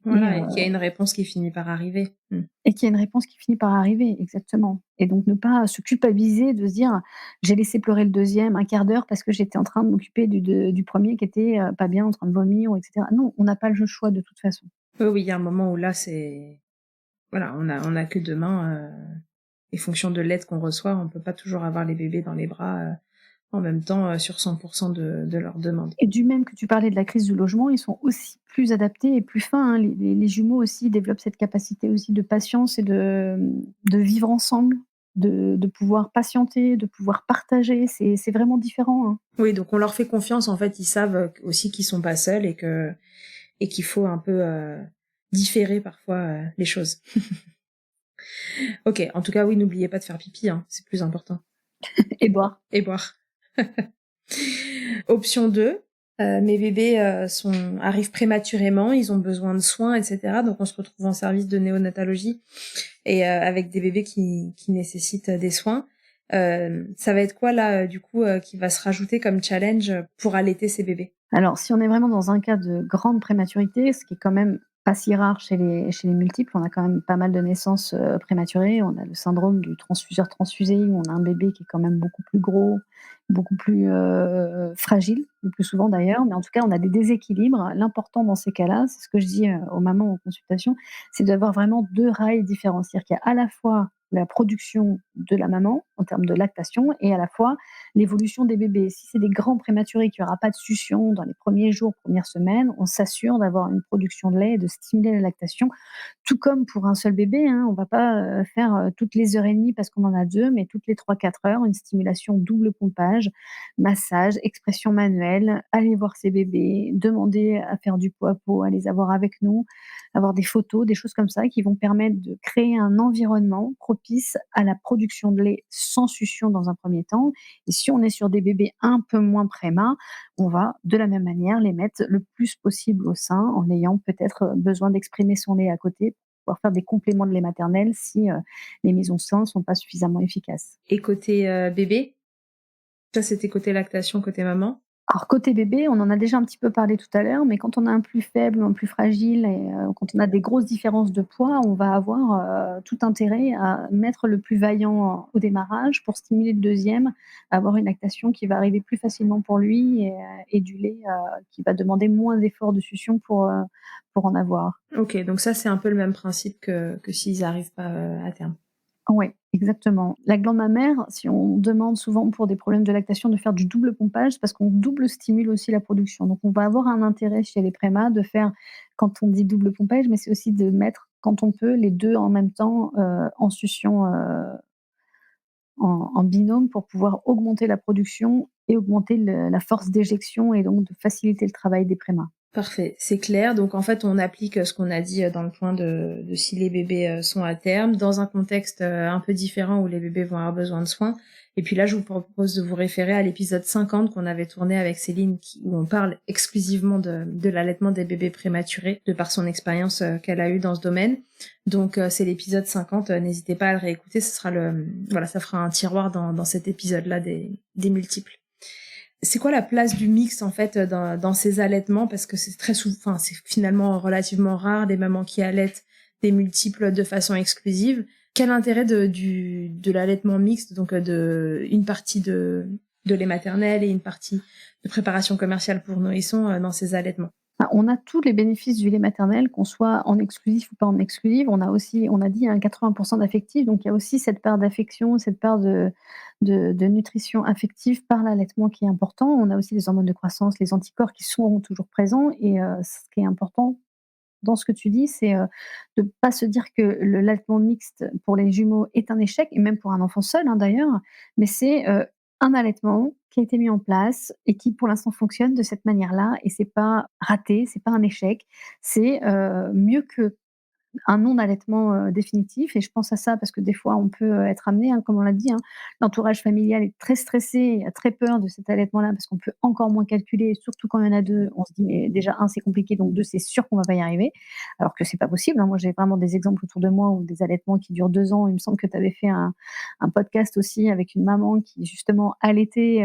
B: et
A: Voilà, et qu'il y a une réponse qui finit par arriver. Mm.
B: qu'il y a une réponse qui finit par arriver, exactement, et donc ne pas se culpabiliser de se dire: «J'ai laissé pleurer le deuxième un quart d'heure parce que j'étais en train de m'occuper du 1er qui était, pas bien, en train de vomir», et cetera. Non, on n'a pas le choix de toute façon.
A: Oui, oui, il y a un moment où là, voilà, on a que 2 mains, et fonction de l'aide qu'on reçoit, on peut pas toujours avoir les bébés dans les bras, en même temps, sur 100% de leurs demandes.
B: Et du même que tu parlais de la crise du logement, ils sont aussi plus adaptés et plus fins, hein. Les jumeaux aussi développent cette capacité aussi de patience et de vivre ensemble, de pouvoir patienter, de pouvoir partager. C'est vraiment différent, hein.
A: Oui, donc on leur fait confiance, en fait, ils savent aussi qu'ils sont pas seuls et qu'il faut un peu différer parfois les choses. Ok, en tout cas, oui, n'oubliez pas de faire pipi, hein, c'est plus important.
B: Et boire.
A: Et boire. Option 2, mes bébés arrivent prématurément, ils ont besoin de soins, etc. Donc on se retrouve en service de néonatologie et avec des bébés qui nécessitent des soins. Ça va être quoi là, du coup, qui va se rajouter comme challenge pour allaiter ces bébés?
B: Alors si on est vraiment dans un cas de grande prématurité, ce qui est quand même pas si rare chez les multiples. On a quand même pas mal de naissances, prématurées. On a le syndrome du transfuseur transfusé, où on a un bébé qui est quand même beaucoup plus gros, beaucoup plus, fragile, le plus souvent d'ailleurs. Mais en tout cas, on a des déséquilibres. L'important dans ces cas-là, c'est ce que je dis, aux mamans en consultation, c'est d'avoir vraiment 2 rails différents. C'est-à-dire qu'il y a à la fois la production de la maman, en termes de lactation, et à la fois l'évolution des bébés. Si c'est des grands prématurés, qu'il y aura pas de succion dans les premiers jours, premières semaines, on s'assure d'avoir une production de lait et de stimuler la lactation. Tout comme pour un seul bébé, hein, on va pas, faire, toutes les heures et demie parce qu'on en a 2, mais toutes les 3-4 heures, une stimulation double pompage, massage, expression manuelle, aller voir ses bébés, demander à faire du pot à pot, à les avoir avec nous, avoir des photos, des choses comme ça qui vont permettre de créer un environnement propice à la production de lait sans succion dans un premier temps. Et si on est sur des bébés un peu moins préma, on va de la même manière les mettre le plus possible au sein en ayant peut-être besoin d'exprimer son lait à côté pour pouvoir faire des compléments de lait maternel si, les mises au sein ne sont pas suffisamment efficaces.
A: Et côté bébé, ça c'était côté lactation, côté maman.
B: Alors côté bébé, on en a déjà un petit peu parlé tout à l'heure, mais quand on a un plus faible ou un plus fragile et quand on a des grosses différences de poids, on va avoir, tout intérêt à mettre le plus vaillant au démarrage pour stimuler le deuxième, à avoir une lactation qui va arriver plus facilement pour lui et du lait, qui va demander moins d'efforts de succion pour en avoir.
A: OK, donc ça c'est un peu le même principe que s'ils arrivent pas, à terme.
B: Ouais, exactement. La glande mammaire, si on demande souvent pour des problèmes de lactation de faire du double pompage, c'est parce qu'on double stimule aussi la production. Donc on va avoir un intérêt chez les prémas de faire, quand on dit double pompage, mais c'est aussi de mettre, quand on peut, les 2 en même temps, en succion, en binôme pour pouvoir augmenter la production et augmenter la force d'éjection et donc de faciliter le travail des prémas.
A: Parfait, c'est clair. Donc en fait, on applique ce qu'on a dit dans le point de si les bébés sont à terme, dans un contexte un peu différent où les bébés vont avoir besoin de soins. Et puis là, je vous propose de vous référer à l'épisode 50 qu'on avait tourné avec Céline, où on parle exclusivement de l'allaitement des bébés prématurés, de par son expérience qu'elle a eue dans ce domaine. Donc c'est l'épisode 50, n'hésitez pas à le réécouter, ce sera voilà, ça fera un tiroir dans cet épisode-là des multiples. C'est quoi la place du mix en fait dans ces allaitements, parce que c'est très souvent, enfin c'est finalement relativement rare des mamans qui allaitent des multiples de façon exclusive. Quel intérêt de l'allaitement mixte, donc de une partie de lait maternel et une partie de préparation commerciale pour nourrissons dans ces allaitements?
B: Bah, on a tous les bénéfices du lait maternel, qu'on soit en exclusif ou pas en exclusif. On a aussi, on a dit, hein, 80 d'affectif, donc il y a aussi cette part d'affection, cette part de nutrition affective par l'allaitement qui est important. On a aussi les hormones de croissance, les anticorps qui sont toujours présents et ce qui est important dans ce que tu dis, c'est, de pas se dire que l'allaitement mixte pour les jumeaux est un échec et même pour un enfant seul, hein, d'ailleurs, mais c'est, un allaitement qui a été mis en place et qui, pour l'instant, fonctionne de cette manière-là et c'est pas raté, c'est pas un échec, c'est, mieux que un non-allaitement, définitif et je pense à ça parce que des fois on peut, être amené, hein, comme on l'a dit, hein, l'entourage familial est très stressé et a très peur de cet allaitement-là parce qu'on peut encore moins calculer, surtout quand il y en a 2, on se dit: «Mais déjà 1 c'est compliqué donc 2 c'est sûr qu'on va pas y arriver», alors que c'est pas possible, hein. Moi j'ai vraiment des exemples autour de moi où des allaitements qui durent 2 ans. Il me semble que tu avais fait un podcast aussi avec une maman qui justement allaitait,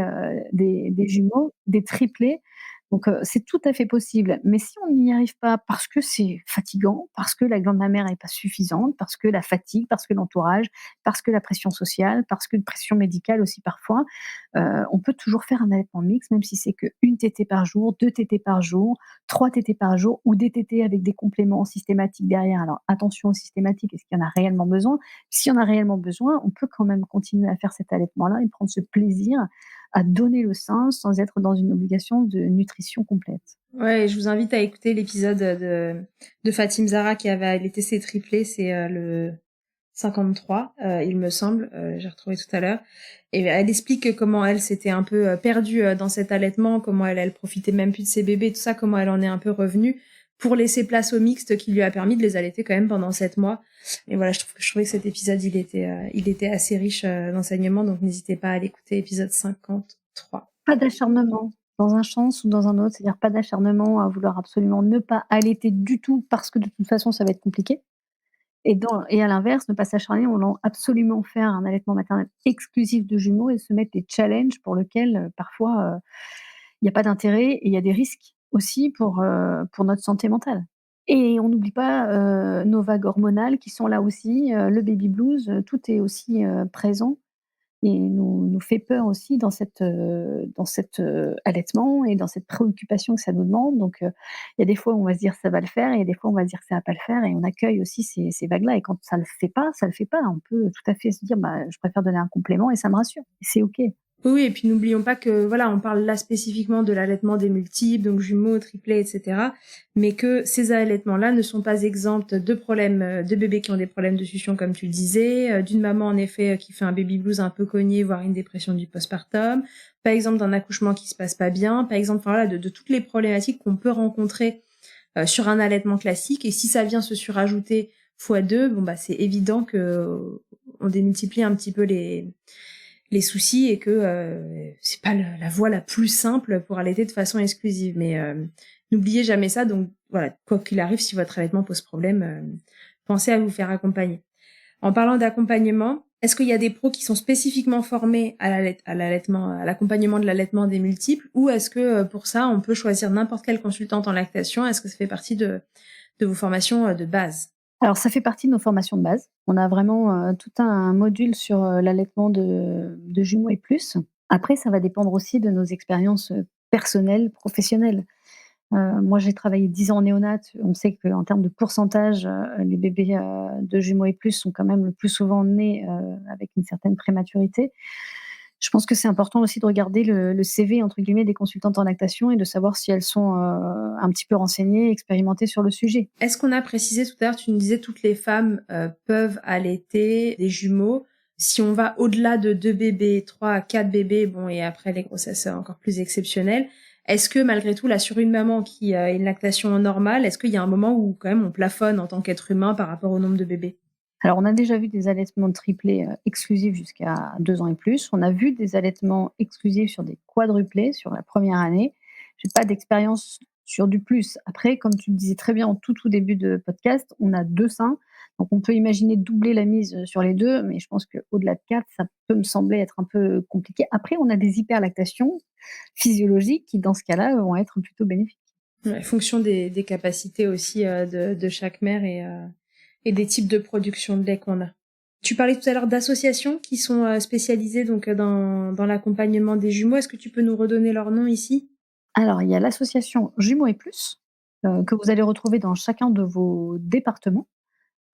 B: des jumeaux, des triplés. Donc c'est tout à fait possible, mais si on n'y arrive pas parce que c'est fatigant, parce que la glande mammaire n'est pas suffisante, parce que la fatigue, parce que l'entourage, parce que la pression sociale, parce qu'une pression médicale aussi parfois, on peut toujours faire un allaitement mixte, même si c'est qu'1 tétée par jour, 2 tétées par jour, 3 tétées par jour ou des tétées avec des compléments systématiques derrière. Alors attention aux systématiques, est-ce qu'il y en a réellement besoin? Si on a réellement besoin, on peut quand même continuer à faire cet allaitement-là et prendre ce plaisir à donner le sein sans être dans une obligation de nutrition complète.
A: Ouais, et je vous invite à écouter l'épisode de Fatim Zahra qui avait allaité ses triplés, c'est le 53, il me semble, j'ai retrouvé tout à l'heure. Et elle explique comment elle s'était un peu perdue dans cet allaitement, comment elle profitait même plus de ses bébés, tout ça, comment elle en est un peu revenue pour laisser place au mixte qui lui a permis de les allaiter quand même pendant 7 mois. Et voilà, je trouvais que cet épisode, il était assez riche d'enseignements, donc n'hésitez pas à l'écouter, épisode 53.
B: Pas d'acharnement dans un sens ou dans un autre, c'est-à-dire pas d'acharnement à vouloir absolument ne pas allaiter du tout parce que de toute façon ça va être compliqué et à l'inverse, ne pas s'acharner en voulant absolument faire un allaitement maternel exclusif de jumeaux et se mettre des challenges pour lequel, parfois, il y a pas d'intérêt et il y a des risques aussi pour notre santé mentale. Et on n'oublie pas, nos vagues hormonales qui sont là aussi, le baby blues, tout est aussi, présent et nous fait peur aussi dans cet allaitement et dans cette préoccupation que ça nous demande. Donc, il y a des fois où on va se dire: «Ça va le faire» et il y a des fois où on va se dire: «Ça va pas le faire» et on accueille aussi ces vagues-là et quand ça le fait pas, ça le fait pas. On peut tout à fait se dire: «Bah, je préfère donner un complément» et ça me rassure. C'est OK.
A: Oui, oui, et puis n'oublions pas que voilà, on parle là spécifiquement de l'allaitement des multiples, donc jumeaux, triplés, etc. Mais que ces allaitements-là ne sont pas exempts de problèmes, de bébés qui ont des problèmes de succion, comme tu le disais, d'une maman en effet qui fait un baby blues un peu cogné, voire une dépression du postpartum, par exemple d'un accouchement qui se passe pas bien, par exemple, enfin, voilà, de toutes les problématiques qu'on peut rencontrer sur un allaitement classique. Et si ça vient se surajouter fois deux, bon bah c'est évident que on démultiplie un petit peu les soucis et que c'est pas la voie la plus simple pour allaiter de façon exclusive. Mais n'oubliez jamais ça. Donc voilà, quoi qu'il arrive, si votre allaitement pose problème, pensez à vous faire accompagner. En parlant d'accompagnement, est-ce qu'il y a des pros qui sont spécifiquement formés à l'allaitement, à l'accompagnement de l'allaitement des multiples, ou est-ce que pour ça, on peut choisir n'importe quelle consultante en lactation? Est-ce que ça fait partie de vos formations de base?
B: Alors ça fait partie de nos formations de base. On a vraiment, tout un module sur, l'allaitement de jumeaux et plus. Après ça va dépendre aussi de nos expériences, personnelles, professionnelles. Moi j'ai travaillé 10 ans en néonat. On sait qu'en termes de pourcentage, les bébés, de jumeaux et plus sont quand même le plus souvent nés, avec une certaine prématurité. Je pense que c'est important aussi de regarder le CV entre guillemets des consultantes en lactation et de savoir si elles sont, un petit peu renseignées, expérimentées sur le sujet.
A: Est-ce qu'on a précisé tout à l'heure, tu nous disais toutes les femmes peuvent allaiter des jumeaux. Si on va au-delà de 2 bébés, 3 à 4 bébés, bon, et après les grossesses encore plus exceptionnelles, est-ce que malgré tout, là, sur une maman qui a une lactation normale, est-ce qu'il y a un moment où quand même on plafonne en tant qu'être humain par rapport au nombre de bébés?
B: Alors, on a déjà vu des allaitements triplés, exclusifs jusqu'à 2 ans et plus. On a vu des allaitements exclusifs sur des quadruplés sur la première année. J'ai pas d'expérience sur du plus. Après, comme tu le disais très bien en tout début de podcast, on a 2 seins, donc on peut imaginer doubler la mise, sur les 2, mais je pense qu'au-delà de 4, ça peut me sembler être un peu compliqué. Après, on a des hyperlactations physiologiques qui, dans ce cas-là, vont être plutôt bénéfiques.
A: Ouais, fonction des capacités aussi de chaque mère et des types de production de lait qu'on a. Tu parlais tout à l'heure d'associations qui sont spécialisées donc dans l'accompagnement des jumeaux. Est-ce que tu peux nous redonner leur nom ici?
B: Alors, il y a l'association Jumeaux et plus, que vous allez retrouver dans chacun de vos départements.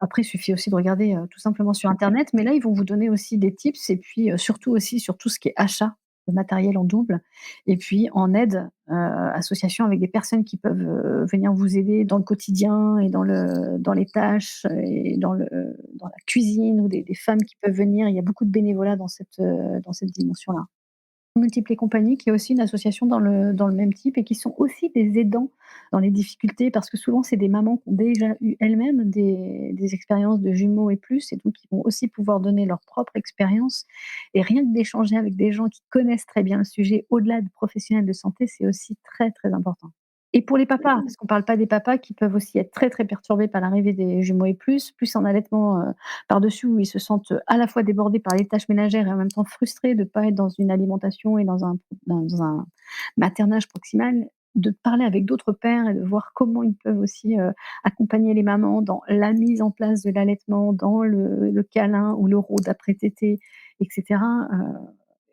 B: Après, il suffit aussi de regarder, tout simplement sur internet, mais là, ils vont vous donner aussi des tips et puis, surtout aussi sur tout ce qui est achat de matériel en double et puis en aide, association avec des personnes qui peuvent, venir vous aider dans le quotidien et dans les tâches et dans la cuisine ou des femmes qui peuvent venir. Il y a beaucoup de bénévolat dans cette dimension-là. Multiples et compagnie, qui est aussi une association dans le même type et qui sont aussi des aidants dans les difficultés parce que souvent c'est des mamans qui ont déjà eu elles-mêmes des expériences de jumeaux et plus et donc qui vont aussi pouvoir donner leur propre expérience et rien que d'échanger avec des gens qui connaissent très bien le sujet au-delà de professionnels de santé, c'est aussi très, très important. Et pour les papas, parce qu'on parle pas des papas qui peuvent aussi être très, très perturbés par l'arrivée des jumeaux et plus un allaitement, par-dessus où ils se sentent, à la fois débordés par les tâches ménagères et en même temps frustrés de ne pas être dans une alimentation et dans un maternage proximal, de parler avec d'autres pères et de voir comment ils peuvent aussi, accompagner les mamans dans la mise en place de l'allaitement, dans le câlin ou le rot d'après-tété et cetera,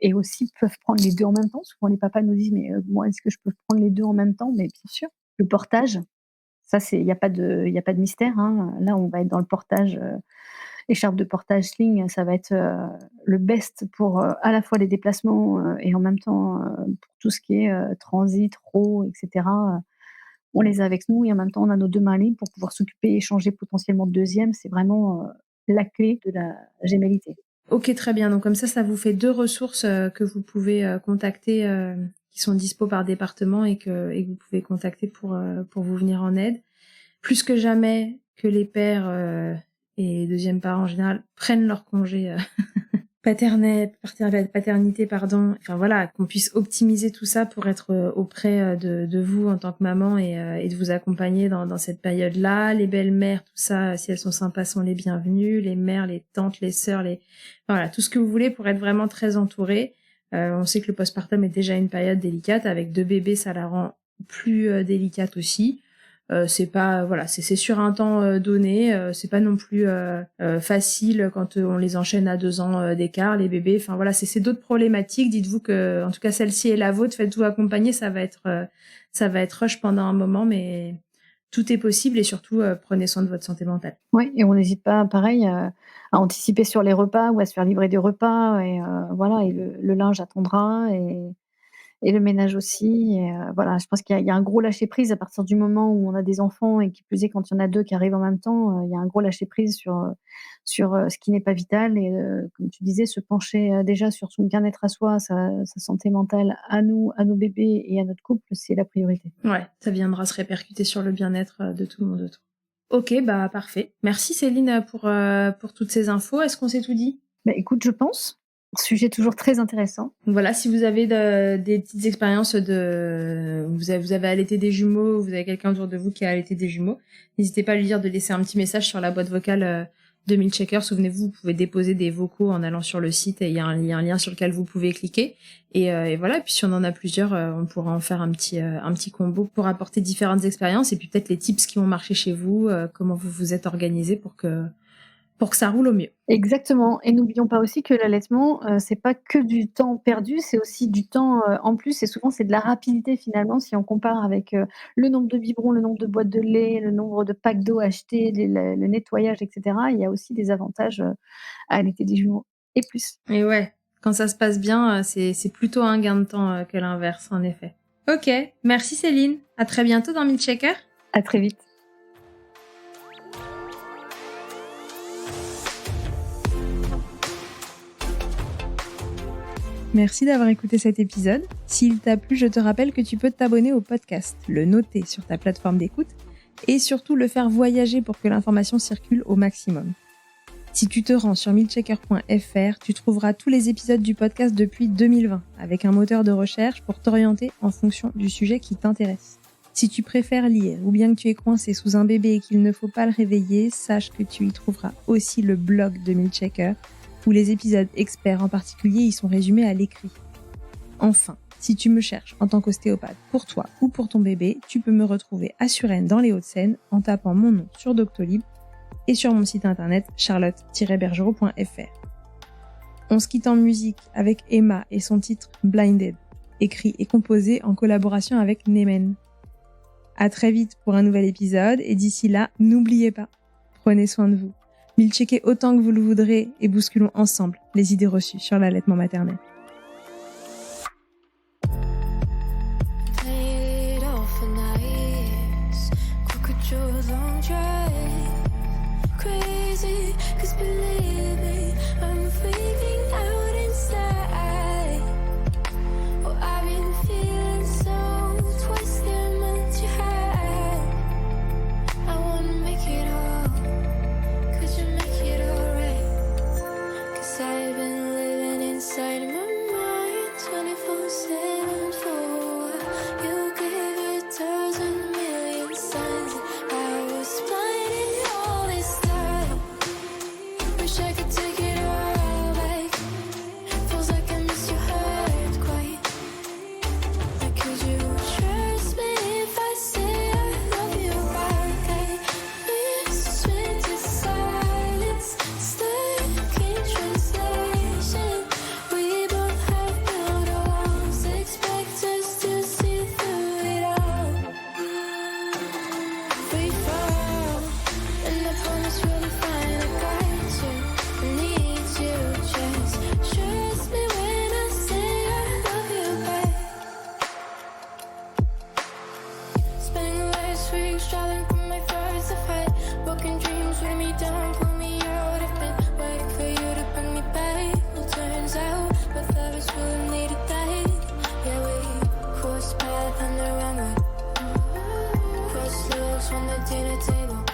B: et aussi peuvent prendre les 2 en même temps. Souvent les papas nous disent: «Mais, moi, est-ce que je peux prendre les 2 en même temps?» Mais bien sûr. Le portage, ça c'est il y a pas de mystère, hein. Là, on va être dans le portage, écharpe de portage sling, ça va être, le best pour, à la fois les déplacements, et en même temps, pour tout ce qui est, transit, rot et cetera, on les a avec nous et en même temps, on a nos 2 mains libres pour pouvoir s'occuper et échanger potentiellement de 2e. C'est vraiment, la clé de la gémellité.
A: Ok, très bien. Donc comme ça vous fait 2 ressources que vous pouvez contacter, qui sont dispo par département et que vous pouvez contacter pour vous venir en aide. Plus que jamais que les pères et deuxièmes parents en général prennent leur congé paternité, pardon. Enfin voilà, qu'on puisse optimiser tout ça pour être auprès de vous en tant que maman et de vous accompagner dans cette période-là. Les belles-mères, tout ça, si elles sont sympas, sont les bienvenues. Les mères, les tantes, les sœurs, enfin, voilà, tout ce que vous voulez pour être vraiment très entouré. On sait que le postpartum est déjà une période délicate. Avec 2 bébés, ça la rend plus délicate aussi. c'est pas voilà, c'est sur un temps donné, c'est pas non plus facile quand on les enchaîne à 2 ans d'écart les bébés. Enfin voilà, c'est d'autres problématiques. Dites-vous que en tout cas celle-ci est la vôtre. Faites-vous accompagner, ça va être rush pendant un moment, mais tout est possible et surtout prenez soin de votre santé mentale.
B: Oui, et on n'hésite pas, pareil, à anticiper sur les repas ou à se faire livrer des repas et voilà, et le linge attendra et le ménage aussi et voilà, je pense qu'il y a un gros lâcher prise à partir du moment où on a des enfants et qui plus est quand il y en a 2 qui arrivent en même temps, il y a un gros lâcher prise sur ce qui n'est pas vital et comme tu disais, se pencher, déjà sur son bien-être à soi, sa santé mentale à nous, à nos bébés et à notre couple, c'est la priorité.
A: Ouais, ça viendra se répercuter sur le bien-être de tout le monde autour. Ok, bah parfait. Merci Céline pour toutes ces infos. Est-ce qu'on s'est tout dit?
B: Bah, écoute, je pense. Sujet toujours très intéressant.
A: Voilà, si vous avez des petites expériences vous avez allaité des jumeaux, vous avez quelqu'un autour de vous qui a allaité des jumeaux, n'hésitez pas à lui dire de laisser un petit message sur la boîte vocale de Milkshaker. Souvenez-vous, vous pouvez déposer des vocaux en allant sur le site et il y a un lien sur lequel vous pouvez cliquer. Et voilà, et puis si on en a plusieurs, on pourra en faire un petit combo pour apporter différentes expériences et puis peut-être les tips qui ont marché chez vous, comment vous vous êtes organisé pour que ça roule au mieux.
B: Exactement, et n'oublions pas aussi que l'allaitement, c'est pas que du temps perdu, c'est aussi du temps, en plus et souvent c'est de la rapidité finalement si on compare avec, le nombre de biberons, le nombre de boîtes de lait, le nombre de packs d'eau achetés, le nettoyage et cetera. Il y a aussi des avantages, à allaiter des jumeaux et plus.
A: Et ouais, quand ça se passe bien, c'est plutôt un gain de temps que l'inverse en effet. Ok, merci Céline, à très bientôt dans Milkshaker.
B: À très vite.
A: Merci d'avoir écouté cet épisode. S'il t'a plu, je te rappelle que tu peux t'abonner au podcast, le noter sur ta plateforme d'écoute et surtout le faire voyager pour que l'information circule au maximum. Si tu te rends sur milkshaker.fr, tu trouveras tous les épisodes du podcast depuis 2020 avec un moteur de recherche pour t'orienter en fonction du sujet qui t'intéresse. Si tu préfères lire ou bien que tu es coincé sous un bébé et qu'il ne faut pas le réveiller, sache que tu y trouveras aussi le blog de Milkshaker où les épisodes experts en particulier y sont résumés à l'écrit. Enfin, si tu me cherches en tant qu'ostéopathe pour toi ou pour ton bébé, tu peux me retrouver à Suresnes dans les Hauts-de-Seine en tapant mon nom sur Doctolib et sur mon site internet charlotte-bergerot.fr. On se quitte en musique avec Emma et son titre Blinded, écrit et composé en collaboration avec Nemen. À très vite pour un nouvel épisode et d'ici là, n'oubliez pas, prenez soin de vous. Milkshaker autant que vous le voudrez et bousculons ensemble les idées reçues sur l'allaitement maternel.
C: On the dinner table.